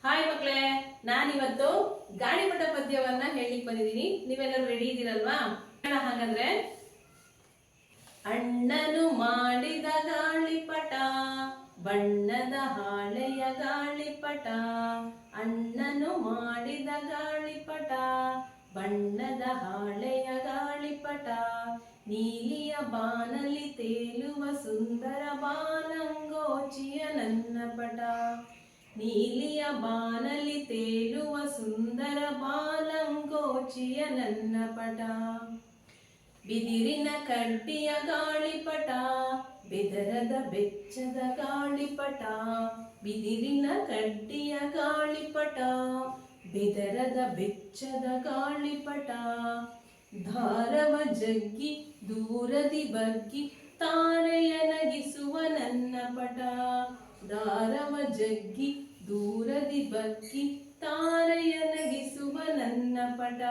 Hi ಮಕ್ಕಳೇ, ನಾನಿವತ್ತು ಗಾಳಿಪಟ ಪದ್ಯವನ್ನ ಹೇಳಿಕ್ ಬಂದಿದ್ದೀನಿ. ನೀವೆಲ್ಲರೂ ರೆಡಿ ಇದ್ದೀರಲ್ವಾ? ಹಾಗಾದ್ರೆ ಅಣ್ಣನು ಮಾಡಿದ ಗಾಳಿಪಟ, ಬಣ್ಣದ ಹಾಳೆಯ ಗಾಳಿಪಟ. ಅಣ್ಣನು ಮಾಡಿದ ಗಾಳಿಪಟ, ಬಣ್ಣದ ಹಾಳೆಯ ಗಾಳಿಪಟ. ನೀಲಿಯ ಬಾನಲ್ಲಿ ತೇಲುವ ಸುಂದರ ಬಾನಂಗೋಚಿಯ ನನ್ನ ಪಟ. ನೀಲಿಯ ಬಾನಲ್ಲಿ ತೇಲುವ ಸುಂದರ ಬಾಲಂಗೋಚಿಯ ನನ್ನ ಪಟ. ಬಿದಿರಿನ ಕಡ್ಡಿಯ ಗಾಳಿಪಟ, ಬೆದರದ ಬೆಚ್ಚದ ಗಾಳಿಪಟ. ಬಿದಿರಿನ ಕಡ್ಡಿಯ ಗಾಳಿಪಟ, ಬೆದರದ ಬೆಚ್ಚದ ಗಾಳಿಪಟ. ದಾರವ ಜಗ್ಗಿ ದೂರದಿ ಬಗ್ಗಿ ತಾರೆಯ ನಗಿಸುವ ನನ್ನ ಪಟ. ದಾರವ ಜಗ್ಗಿ ದೂರದಿ ಬಗ್ಗಿ ತಾರೆಯ ನಗಿಸುವ ನನ್ನ ಪಟ.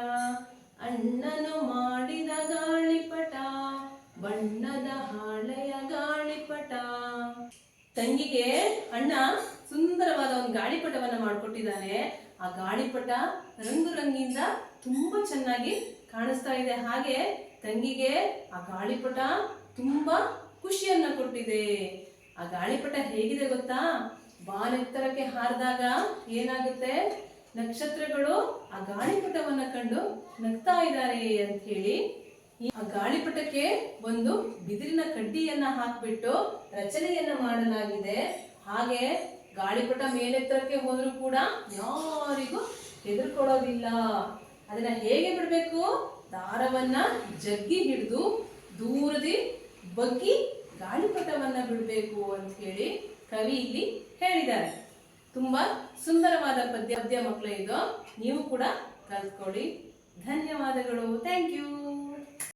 ಅಣ್ಣನು ಮಾಡಿದ ಗಾಳಿಪಟ, ಬಣ್ಣದ ಹಾಳೆಯ ಗಾಳಿಪಟ. ತಂಗಿಗೆ ಅಣ್ಣ ಸುಂದರವಾದ ಒಂದು ಗಾಳಿಪಟವನ್ನ ಮಾಡಿಕೊಟ್ಟಿದ್ದಾನೆ. ಆ ಗಾಳಿಪಟ ರಂಗು ರಂಗಿಂದ ತುಂಬಾ ಚೆನ್ನಾಗಿ ಕಾಣಿಸ್ತಾ ಇದೆ. ಹಾಗೆ ತಂಗಿಗೆ ಆ ಗಾಳಿಪಟ ತುಂಬಾ ಖುಷಿಯನ್ನ ಕೊಟ್ಟಿದೆ. ಆ ಗಾಳಿಪಟ ಹೇಗಿದೆ ಗೊತ್ತಾ? ಬಾನೆತ್ತರಕ್ಕೆ ಹಾರಿದಾಗ ಏನಾಗುತ್ತೆ? ನಕ್ಷತ್ರಗಳು ಆ ಗಾಳಿಪಟವನ್ನ ಕಂಡು ನಗ್ತಾ ಇದ್ದಾರೆ ಅಂತ ಹೇಳಿ ಆ ಗಾಳಿಪಟಕ್ಕೆ ಒಂದು ಬಿದಿರಿನ ಕಡ್ಡಿಯನ್ನ ಹಾಕ್ಬಿಟ್ಟು ರಚನೆಯನ್ನ ಮಾಡಲಾಗಿದೆ. ಹಾಗೆ ಗಾಳಿಪಟ ಮೇಲೆತ್ತರಕ್ಕೆ ಹೋದ್ರೂ ಕೂಡ ಯಾರಿಗೂ ಹೆದರ್ಕೊಳ್ಳೋದಿಲ್ಲ. ಅದನ್ನ ಹೇಗೆ ಬಿಡ್ಬೇಕು? ದಾರವನ್ನ ಜಗ್ಗಿ ಹಿಡಿದು ದೂರದಿ ಬಗ್ಗಿ ಗಾಳಿಪಟವನ್ನ ಬಿಡಬೇಕು ಅಂತ ಹೇಳಿ ಕವಿ ಇಲ್ಲಿ ಹೇಳಿದ್ದಾರೆ. ತುಂಬಾ ಸುಂದರವಾದ ಪದ್ಯ ಮಕ್ಕಳೇ ಇದು. ನೀವು ಕೂಡ ಕಲ್ತ್ಕೊಳ್ಳಿ. ಧನ್ಯವಾದಗಳು. Thank you.